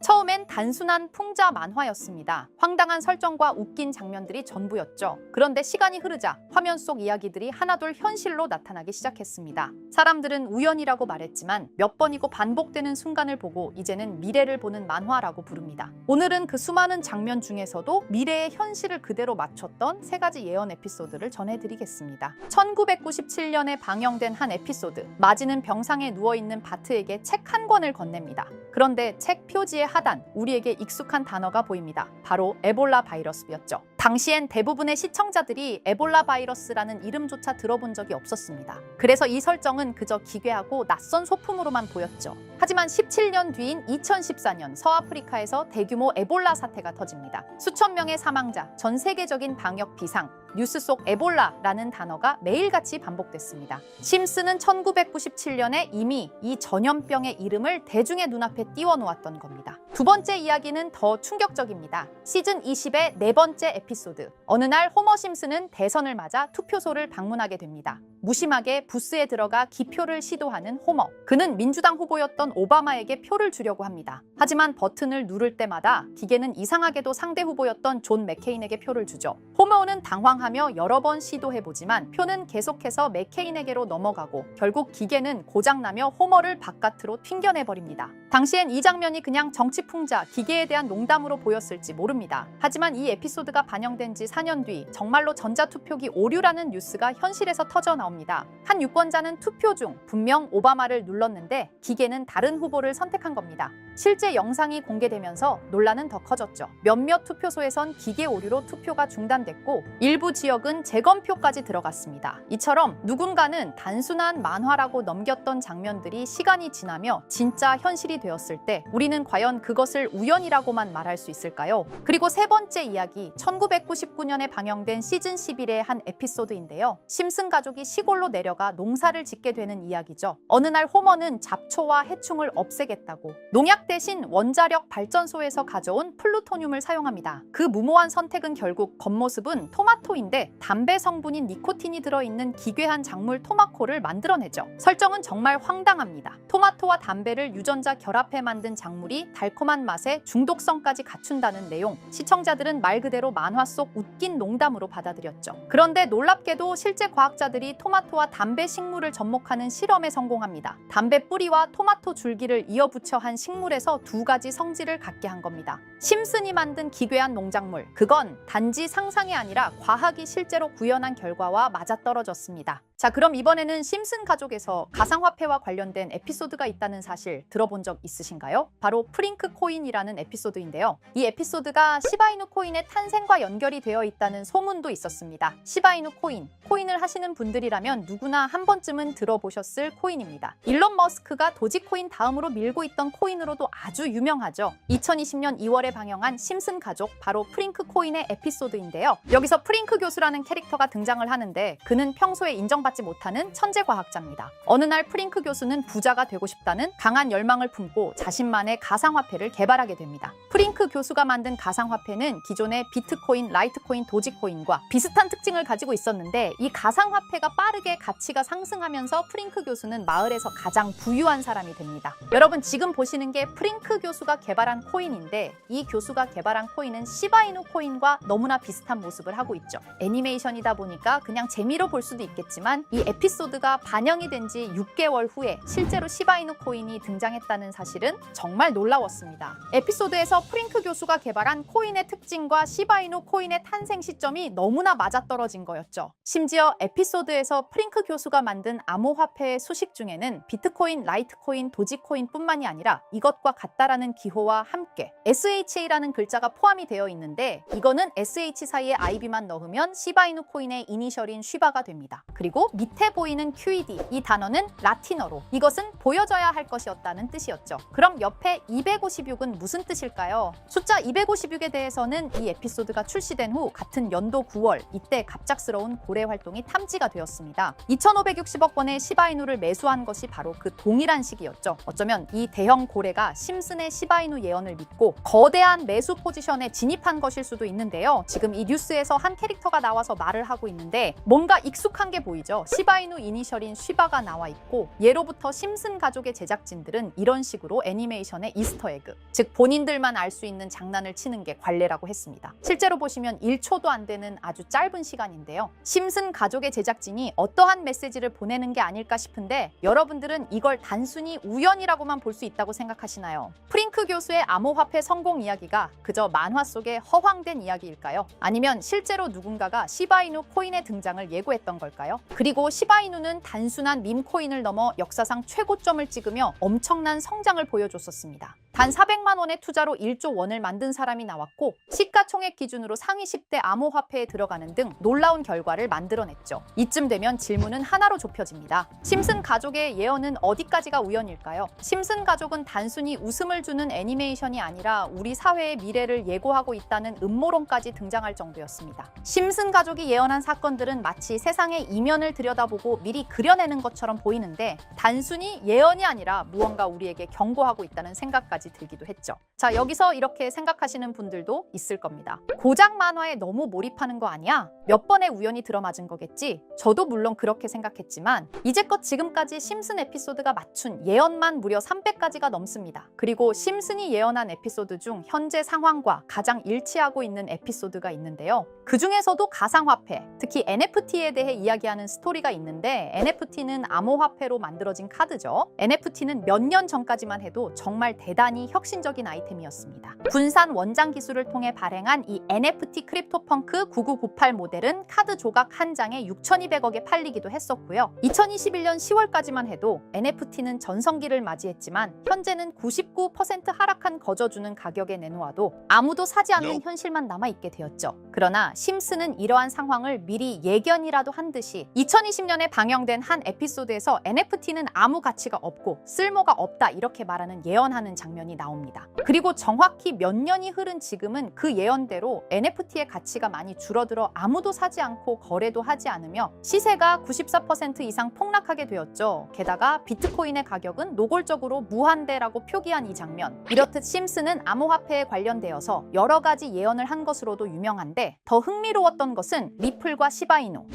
처음엔 단순한 풍자 만화였습니다. 황당한 설정과 웃긴 장면들이 전부였죠. 그런데 시간이 흐르자 화면 속 이야기들이 하나둘 현실로 나타나기 시작했습니다. 사람들은 우연이라고 말했지만 몇 번이고 반복되는 순간을 보고 이제는 미래를 보는 만화라고 부릅니다. 오늘은 그 수많은 장면 중에서도 미래의 현실을 그대로 맞췄던 3가지 예언 에피소드를 전해드리겠습니다. 1997년에 방영된 한 에피소드. 마지는 병상에 누워있는 바트에게 책 한 권을 건넵니다. 그런데 책 표지의 하단, 우리에게 익숙한 단어가 보입니다. 바로 에볼라 바이러스였죠. 당시엔 대부분의 시청자들이 에볼라 바이러스라는 이름조차 들어본 적이 없었습니다. 그래서 이 설정은 그저 기괴하고 낯선 소품으로만 보였죠. 하지만 17년 뒤인 2014년 서아프리카에서 대규모 에볼라 사태가 터집니다. 수천 명의 사망자, 전 세계적인 방역 비상, 뉴스 속 에볼라라는 단어가 매일같이 반복됐습니다. 심슨은 1997년에 이미 이 전염병의 이름을 대중의 눈앞에 띄워놓았던 겁니다. 두 번째 이야기는 더 충격적입니다. 시즌 20의 4번째 에피소드. 어느 날 호머 심슨은 대선을 맞아 투표소를 방문하게 됩니다. 무심하게 부스에 들어가 기표를 시도하는 호머. 그는 민주당 후보였던 오바마에게 표를 주려고 합니다. 하지만 버튼을 누를 때마다 기계는 이상하게도 상대 후보였던 존 맥케인에게 표를 주죠. 호머는 당황하며 여러 번 시도해보지만 표는 계속해서 맥케인에게로 넘어가고 결국 기계는 고장나며 호머를 바깥으로 튕겨내버립니다. 당시엔 이 장면이 그냥 정치풍자, 기계에 대한 농담으로 보였을지 모릅니다. 하지만 이 에피소드가 반영된 지 4년 뒤 정말로 전자투표기 오류라는 뉴스가 현실에서 터져 나옵니다. 한 유권자는 투표 중 분명 오바마를 눌렀는데 기계는 다른 후보를 선택한 겁니다. 실제 영상이 공개되면서 논란은 더 커졌죠. 몇몇 투표소에선 기계 오류로 투표가 중단됐고 일부 지역은 재검표까지 들어갔습니다. 이처럼 누군가는 단순한 만화라고 넘겼던 장면들이 시간이 지나며 진짜 현실이 되었을 때 우리는 과연 그것을 우연이라고만 말할 수 있을까요? 그리고 3번째 이야기, 1999년에 방영된 시즌 11의 한 에피소드인데요. 심슨 가족이 시골로 내려가 농사를 짓게 되는 이야기죠. 어느 날 호머는 잡초와 해충을 없애겠다고 농약 대신 원자력 발전소에서 가져온 플루토늄을 사용합니다. 그 무모한 선택은 결국 겉모습은 토마토인데 담배 성분인 니코틴이 들어있는 기괴한 작물 토마코를 만들어내죠. 설정은 정말 황당합니다. 토마토와 담배를 유전자 결합해 만든 작물이 달콤한 맛에 중독성까지 갖춘다는 내용. 시청자들은 말 그대로 만화 속 웃긴 농담으로 받아들였죠. 그런데 놀랍게도 실제 과학자들이 토마토와 담배 식물을 접목하는 실험에 성공합니다. 담배 뿌리와 토마토 줄기를 이어붙여 한 식물에서 2가지 성질을 갖게 한 겁니다. 심슨이 만든 기괴한 농작물, 그건 단지 상상이 아니라 과학이 실제로 구현한 결과와 맞아떨어졌습니다. 자, 그럼 이번에는 심슨 가족에서 가상화폐와 관련된 에피소드가 있다는 사실 들어본 적 있으신가요? 바로 프링크 코인이라는 에피소드인데요. 이 에피소드가 시바이누 코인의 탄생과 연결이 되어 있다는 소문도 있었습니다. 시바이누 코인, 코인을 하시는 분들이라면 누구나 한 번쯤은 들어보셨을 코인입니다. 일론 머스크가 도지코인 다음으로 밀고 있던 코인으로도 아주 유명하죠. 2020년 2월에 방영한 심슨 가족, 바로 프링크 코인의 에피소드인데요. 여기서 프링크 교수라는 캐릭터가 등장을 하는데 그는 평소에 인정받지 못하는 천재 과학자입니다. 어느 날 프링크 교수는 부자가 되고 싶다는 강한 열망을 품고 자신만의 가상화폐를 개발하게 됩니다. 프링크 교수가 만든 가상화폐는 기존의 비트코인, 라이트코인, 도지코인과 비슷한 특징을 가지고 있었는데 이 가상화폐가 빠르게 가치가 상승하면서 프링크 교수는 마을에서 가장 부유한 사람이 됩니다. 여러분, 지금 보시는 게 프링크 교수가 개발한 코인인데 이 교수가 개발한 코인은 시바이누 코인과 너무나 비슷한 모습을 하고 있죠. 애니메이션이다 보니까 그냥 재미로 볼 수도 있겠지만 이 에피소드가 반영이 된 지 6개월 후에 실제로 시바이누 코인이 등장했다는 사실은 정말 놀라웠습니다. 에피소드에서 프링크 교수가 개발한 코인의 특징과 시바이누 코인의 탄생 시점이 너무나 맞아떨어진 거였죠. 심지어 에피소드에서 프링크 교수가 만든 암호화폐의 수식 중에는 비트코인, 라이트코인, 도지코인뿐만이 아니라 이것과 같다라는 기호와 함께 SHA라는 글자가 포함이 되어 있는데 이거는 SH 사이에 IB만 넣으면 시바이누 코인의 이니셜인 쉬바가 됩니다. 그리고 밑에 보이는 QED, 이 단어는 라틴어로 이것은 보여져야 할 것이었다는 뜻이었죠. 그럼 옆에 256은 무슨 뜻일까요? 숫자 256에 대해서는 이 에피소드가 출시된 후 같은 연도 9월, 이때 갑작스러운 고래 활동이 탐지가 되었습니다. 2,560억 원의 시바이누를 매수한 것이 바로 그 동일한 시기였죠. 어쩌면 이 대형 고래가 심슨의 시바이누 예언을 믿고 거대한 매수 포지션에 진입한 것일 수도 있는데요. 지금 이 뉴스에서 한 캐릭터가 나와서 말을 하고 있는데 뭔가 익숙한 게 보이죠? 말이죠. 시바이누 이니셜인 쉬바가 나와 있고 예로부터 심슨 가족의 제작진들은 이런 식으로 애니메이션의 이스터에그, 즉 본인들만 알 수 있는 장난을 치는 게 관례라고 했습니다. 실제로 보시면 1초도 안 되는 아주 짧은 시간인데요. 심슨 가족의 제작진이 어떠한 메시지를 보내는 게 아닐까 싶은데 여러분들은 이걸 단순히 우연이라고만 볼 수 있다고 생각하시나요? 프링크 교수의 암호화폐 성공 이야기가 그저 만화 속의 허황된 이야기일까요? 아니면 실제로 누군가가 시바이누 코인의 등장을 예고했던 걸까요? 그리고 시바이누는 단순한 밈 코인을 넘어 역사상 최고점을 찍으며 엄청난 성장을 보여줬었습니다. 단 400만 원의 투자로 1조 원을 만든 사람이 나왔고 시가총액 기준으로 상위 10대 암호화폐에 들어가는 등 놀라운 결과를 만들어냈죠. 이쯤 되면 질문은 하나로 좁혀집니다. 심슨 가족의 예언은 어디까지가 우연일까요? 심슨 가족은 단순히 웃음을 주는 애니메이션이 아니라 우리 사회의 미래를 예고하고 있다는 음모론까지 등장할 정도였습니다. 심슨 가족이 예언한 사건들은 마치 세상의 이면을 들여다보고 미리 그려내는 것처럼 보이는데 단순히 예언이 아니라 무언가 우리에게 경고하고 있다는 생각까지 들기도 했죠. 자, 여기서 이렇게 생각하시는 분들도 있을 겁니다. 고작 만화에 너무 몰입하는 거 아니야? 몇 번의 우연이 들어맞은 거겠지? 저도 물론 그렇게 생각했지만 이제껏 지금까지 심슨 에피소드가 맞춘 예언만 무려 300가지가 넘습니다. 그리고 심슨이 예언한 에피소드 중 현재 상황과 가장 일치하고 있는 에피소드가 있는데요. 그 중에서도 가상화폐, 특히 NFT에 대해 이야기하는 스토리가 있는데 NFT는 암호화폐로 만들어진 카드죠. NFT는 몇 년 전까지만 해도 정말 대단히 혁신적인 아이템이었습니다. 분산 원장 기술을 통해 발행한 이 NFT 크립토펑크 9998 모델은 카드 조각 한 장에 6,200억에 팔리기도 했었고요. 2021년 10월까지만 해도 NFT는 전성기를 맞이했지만 현재는 99% 하락한 거저주는 가격에 내놓아도 아무도 사지 않는 현실만 남아있게 되었죠. 그러나 심슨은 이러한 상황을 미리 예견이라도 한 듯이 2020년에 방영된 한 에피소드에서 NFT는 아무 가치가 없고 쓸모가 없다 이렇게 말하는 예언하는 장면이 나옵니다. 그리고 정확히 몇 년이 흐른 지금은 그 예언대로 NFT의 가치가 많이 줄어들어 아무도 사지 않고 거래도 하지 않으며 시세가 94% 이상 폭락하게 되었죠. 게다가 비트코인의 가격은 노골적으로 무한대라고 표기한 이 장면. 이렇듯 심슨은 암호화폐에 관련되어서 여러 가지 예언을 한 것으로도 유명한데 더 흥미로웠던 것은 리플과 시바이누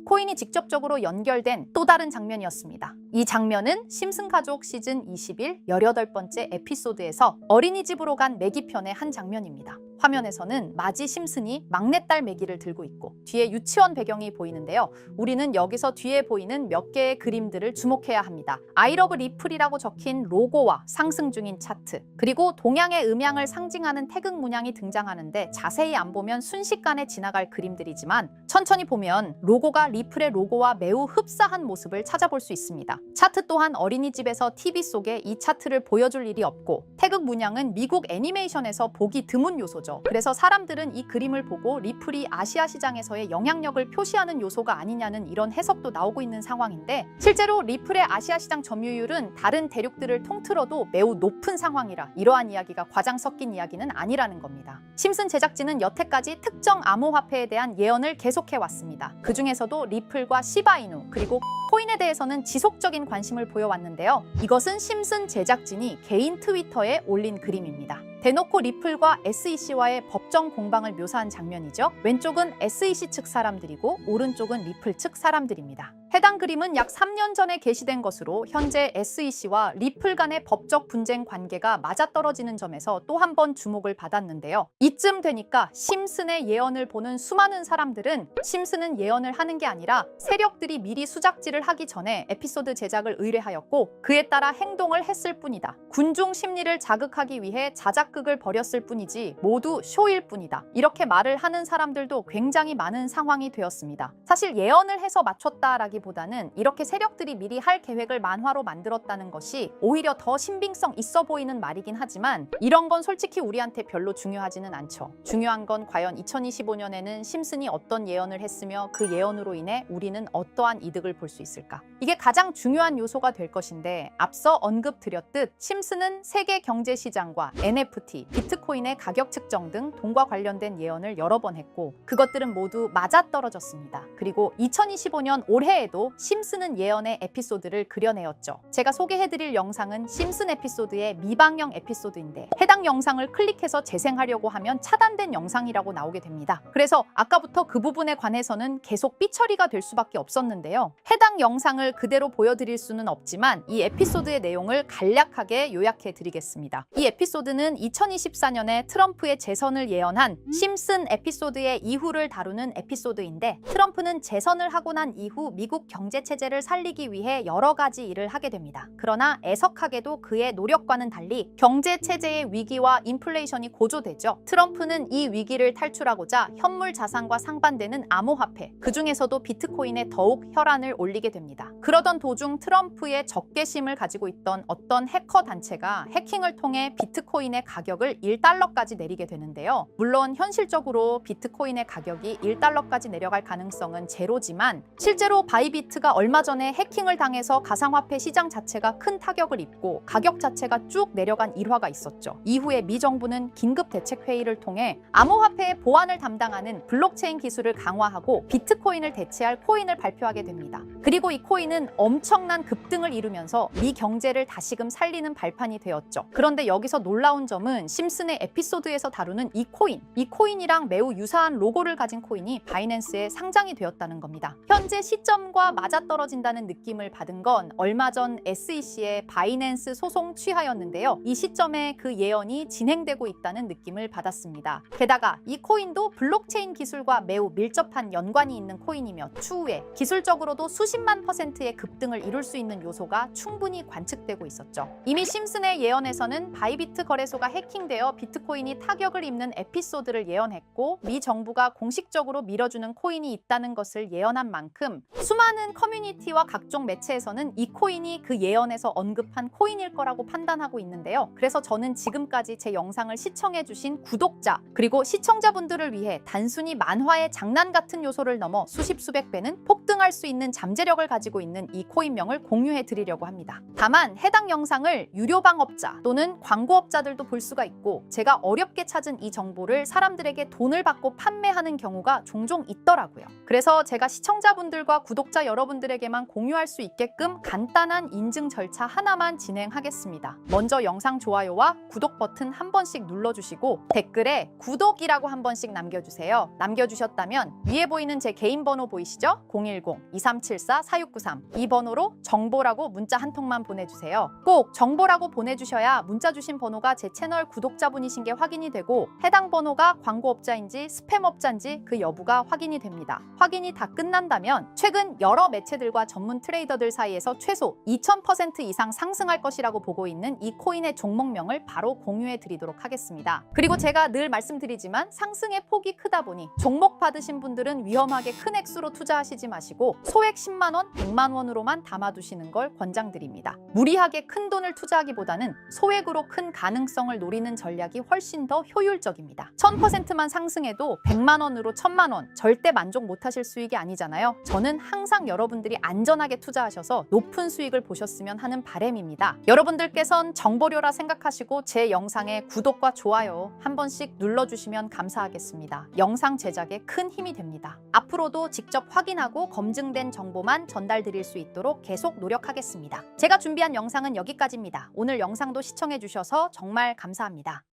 코인이 직접적으로 연결된 또 다른 장면이었습니다. 이 장면은 심슨 가족 시즌 21 18번째 에피소드에서 어린이집으로 간 매기 편의 한 장면입니다. 화면에서는 마지 심슨이 막내딸 매기를 들고 있고 뒤에 유치원 배경이 보이는데요. 우리는 여기서 뒤에 보이는 몇 개의 그림들을 주목해야 합니다. I love 리플이라고 적힌 로고와 상승 중인 차트, 그리고 동양의 음양을 상징하는 태극 문양이 등장하는데 자세히 안 보면 순식간에 지나갈 그림들이지만 천천히 보면 로고가 리플의 로고와 매우 흡사한 모습을 찾아볼 수 있습니다. 차트 또한 어린이집에서 TV 속에 이 차트를 보여줄 일이 없고 태극 문양은 미국 애니메이션에서 보기 드문 요소죠. 그래서 사람들은 이 그림을 보고 리플이 아시아 시장에서의 영향력을 표시하는 요소가 아니냐는 이런 해석도 나오고 있는 상황인데 실제로 리플의 아시아 시장 점유율은 다른 대륙들을 통틀어도 매우 높은 상황이라 이러한 이야기가 과장 섞인 이야기는 아니라는 겁니다. 심슨 제작진은 여태까지 특정 암호화폐에 대한 예언을 계속해왔습니다. 그 중에서도 리플과 시바이누 그리고 코인에 대해서는 지속적인 관심을 보여왔는데요. 이것은 심슨 제작진이 개인 트위터에 올린 그림입니다. 대놓고 리플과 SEC와의 법정 공방을 묘사한 장면이죠. 왼쪽은 SEC 측 사람들이고 오른쪽은 리플 측 사람들입니다. 해당 그림은 약 3년 전에 게시된 것으로 현재 SEC와 리플 간의 법적 분쟁 관계가 맞아떨어지는 점에서 또 한 번 주목을 받았는데요. 이쯤 되니까 심슨의 예언을 보는 수많은 사람들은 심슨은 예언을 하는 게 아니라 세력들이 미리 수작질을 하기 전에 에피소드 제작을 의뢰하였고 그에 따라 행동을 했을 뿐이다. 군중 심리를 자극하기 위해 자작극을 벌였을 뿐이지 모두 쇼일 뿐이다. 이렇게 말을 하는 사람들도 굉장히 많은 상황이 되었습니다. 사실 예언을 해서 맞췄다라기보다는 이렇게 세력들이 미리 할 계획을 만화로 만들었다는 것이 오히려 더 신빙성 있어 보이는 말이긴 하지만 이런 건 솔직히 우리한테 별로 중요하지는 않죠. 중요한 건 과연 2025년에는 심슨이 어떤 예언을 했으며 그 예언으로 인해 우리는 어떠한 이득을 볼 수 있을까? 이게 가장 중요한 요소가 될 것인데 앞서 언급드렸듯 심슨은 세계 경제 시장과 NFT, 비트코인의 가격 측정 등 돈과 관련된 예언을 여러 번 했고 그것들은 모두 맞아떨어졌습니다. 그리고 2025년 올해에도 중에도 심슨은 예언의 에피소드를 그려내었죠. 제가 소개해드릴 영상은 심슨 에피소드의 미방영 에피소드인데 해당 영상을 클릭해서 재생하려고 하면 차단된 영상이라고 나오게 됩니다. 그래서 아까부터 그 부분에 관해서는 계속 삐처리가 될 수밖에 없었는데요. 해당 영상을 그대로 보여드릴 수는 없지만 이 에피소드의 내용을 간략하게 요약해 드리겠습니다. 이 에피소드는 2024년에 트럼프의 재선을 예언한 심슨 에피소드의 이후를 다루는 에피소드인데, 트럼프는 재선을 하고 난 이후 미국 경제 체제를 살리기 위해 여러 가지 일을 하게 됩니다. 그러나 애석하게도 그의 노력과는 달리 경제 체제의 위기와 인플레이션이 고조되죠. 트럼프는 이 위기를 탈출하고자 현물 자산과 상반되는 암호화폐, 그 중에서도 비트코인에 더욱 혈안을 올리게 됩니다. 그러던 도중 트럼프의 적개심을 가지고 있던 어떤 해커 단체가 해킹을 통해 비트코인의 가격을 1달러까지 내리게 되는데요. 물론 현실적으로 비트코인의 가격이 1달러까지 내려갈 가능성은 제로지만, 실제로 바이비트가 얼마 전에 해킹을 당해서 가상화폐 시장 자체가 큰 타격을 입고 가격 자체가 쭉 내려간 일화가 있었죠. 이후에 미 정부는 긴급 대책 회의를 통해 암호화폐의 보안을 담당하는 블록체인 기술을 강화하고 비트코인을 대체할 코인을 발표하게 됩니다. 그리고 이 코인은 엄청난 급등을 이루면서 미 경제를 다시금 살리는 발판이 되었죠. 그런데 여기서 놀라운 점은 심슨의 에피소드에서 다루는 이 코인이랑 매우 유사한 로고를 가진 코인이 바이낸스에 상장이 되었다는 겁니다. 현재 시점과 맞아떨어진다는 느낌을 받은 건 얼마 전 SEC의 바이낸스 소송 취하였는데요. 이 시점에 그 예언이 진행되고 있다는 느낌을 받았습니다. 게다가 이 코인도 블록체인 기술과 매우 밀접한 연관이 있는 코인이며 추후에 기술적으로도 수십만 %의 급등을 이룰 수 있는 요소가 충분히 관측되고 있었죠. 이미 심슨의 예언에서는 바이비트 거래소가 해킹되어 비트코인이 타격을 입는 에피소드를 예언했고, 미 정부가 공식적으로 밀어주는 코인이 있다는 것을 예언한 만큼 수많은 커뮤니티와 각종 매체에서는 이 코인이 그 예언에서 언급한 코인일 거라고 판단하고 있는데요. 그래서 저는 지금까지 제 영상을 시청해주신 구독자 그리고 시청자분들을 위해 단순히 만화의 장난 같은 요소를 넘어 수십 수백 배는 폭등할 수 있는 잠재력을 가지고 있는 이 코인명을 공유해 드리려고 합니다. 다만 해당 영상을 유료 방업자 또는 광고업자들도 볼 수가 있고, 제가 어렵게 찾은 이 정보를 사람들에게 돈을 받고 판매하는 경우가 종종 있더라고요. 그래서 제가 시청자분들과 구독자 여러분들에게만 공유할 수 있게끔 간단한 인증 절차 하나만 진행하겠습니다. 먼저 영상 좋아요와 구독 버튼 한 번씩 눌러주시고 댓글에 구독이라고 한 번씩 남겨주세요. 남겨주셨다면 위에 보이는 제 개인 번호 보이시죠? 010-2374-4693, 이 번호로 정보라고 문자 한 통만 보내주세요. 꼭 정보라고 보내주셔야 문자 주신 번호가 제 채널 구독자분이신 게 확인이 되고, 해당 번호가 광고업자인지 스팸업자인지 그 여부가 확인이 됩니다. 확인이 다 끝난다면 최근 여러 매체들과 전문 트레이더들 사이에서 최소 2000% 이상 상승할 것이라고 보고 있는 이 코인의 종목명을 바로 공유해 드리도록 하겠습니다. 그리고 제가 늘 말씀드리지만 상승의 폭이 크다 보니 종목 받으신 분들은 위험하게 큰 액수로 투자하시지 마시고 소액 10만 원, 100만 원으로만 담아두시는 걸 권장드립니다. 무리하게 큰 돈을 투자하기보다는 소액으로 큰 가능성을 노리는 전략이 훨씬 더 효율적입니다. 1000%만 상승해도 100만 원으로 1000만 원, 절대 만족 못하실 수익이 아니잖아요. 저는 항상 여러분들이 안전하게 투자하셔서 높은 수익을 보셨으면 하는 바람입니다. 여러분들께선 정보료라 생각하시고 제 영상에 구독과 좋아요 한 번씩 눌러주시면 감사하겠습니다. 영상 제작에 큰 힘이 됩니다. 앞으로도 직접 확인하고 검증된 정보만 전달드릴 수 있도록 계속 노력하겠습니다. 제가 준비한 영상은 여기까지입니다. 오늘 영상도 시청해주셔서 정말 감사합니다.